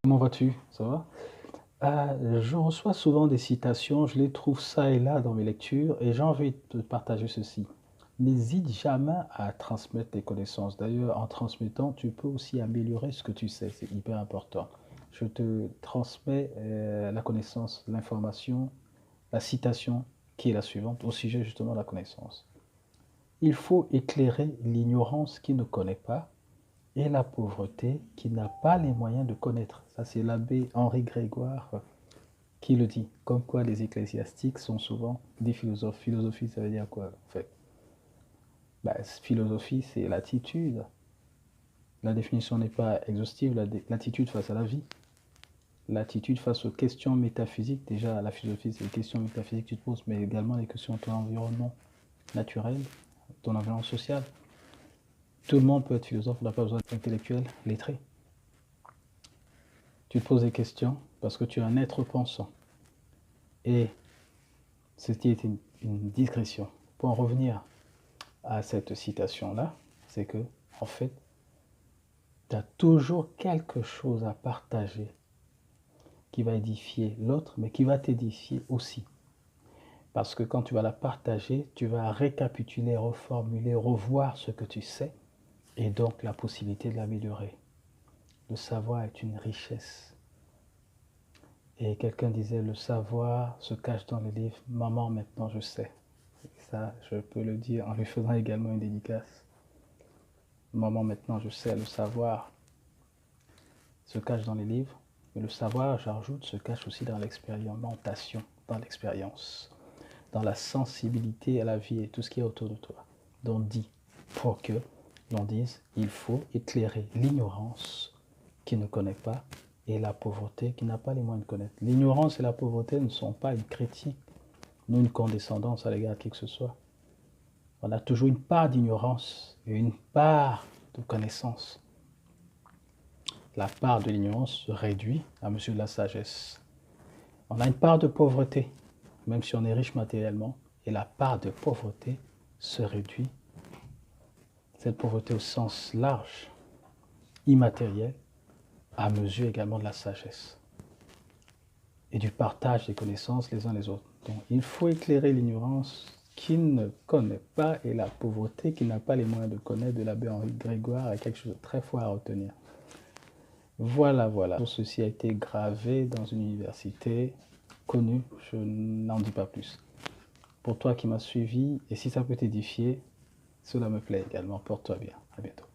Comment vas-tu? Ça va? Je reçois souvent des citations, je les trouve ça et là dans mes lectures et j'ai envie de te partager ceci. N'hésite jamais à transmettre tes connaissances. D'ailleurs, en transmettant, tu peux aussi améliorer ce que tu sais, c'est hyper important. Je te transmets la connaissance, l'information, la citation qui est la suivante au sujet justement de la connaissance. Il faut éclairer l'ignorance qui ne connaît pas et la pauvreté qui n'a pas les moyens de connaître. Ça, c'est l'abbé Henri Grégoire qui le dit. Comme quoi les ecclésiastiques sont souvent des philosophes. Philosophie, ça veut dire quoi en fait? Philosophie, c'est l'attitude. La définition n'est pas exhaustive, l'attitude face à la vie. L'attitude face aux questions métaphysiques. Déjà, la philosophie, c'est les questions métaphysiques que tu te poses, mais également les questions de ton environnement naturel, ton environnement social. Tout le monde peut être philosophe, on n'a pas besoin d'être intellectuel, lettré. Tu te poses des questions parce que tu es un être pensant. Et ceci est une digression. Pour en revenir à cette citation-là, c'est que, en fait, tu as toujours quelque chose à partager qui va édifier l'autre, mais qui va t'édifier aussi. Parce que quand tu vas la partager, tu vas récapituler, reformuler, revoir ce que tu sais, et donc la possibilité de l'améliorer. Le savoir est une richesse. Et quelqu'un disait, le savoir se cache dans les livres. Maman, maintenant je sais. Et ça, je peux le dire en lui faisant également une dédicace. Maman, maintenant je sais, le savoir se cache dans les livres. Mais le savoir, j'ajoute, se cache aussi dans l'expérimentation, dans l'expérience, dans la sensibilité à la vie et tout ce qui est autour de toi. Donc dit, pour que l'on dise, il faut éclairer l'ignorance qui ne connaît pas et la pauvreté qui n'a pas les moyens de connaître. L'ignorance et la pauvreté ne sont pas une critique, ni une condescendance à l'égard de qui que ce soit. On a toujours une part d'ignorance et une part de connaissance. La part de l'ignorance se réduit à mesure de la sagesse. On a une part de pauvreté, même si on est riche matériellement, et la part de pauvreté se réduit, cette pauvreté au sens large, immatériel, à mesure également de la sagesse et du partage des connaissances les uns les autres. Donc il faut éclairer l'ignorance qui ne connaît pas et la pauvreté qui n'a pas les moyens de connaître de l'abbé Henri Grégoire est quelque chose de très fort à retenir. Voilà, voilà. Ceci a été gravé dans une université connue, je n'en dis pas plus. Pour toi qui m'as suivi, et si ça peut t'édifier, cela me plaît également. Porte-toi bien. À bientôt.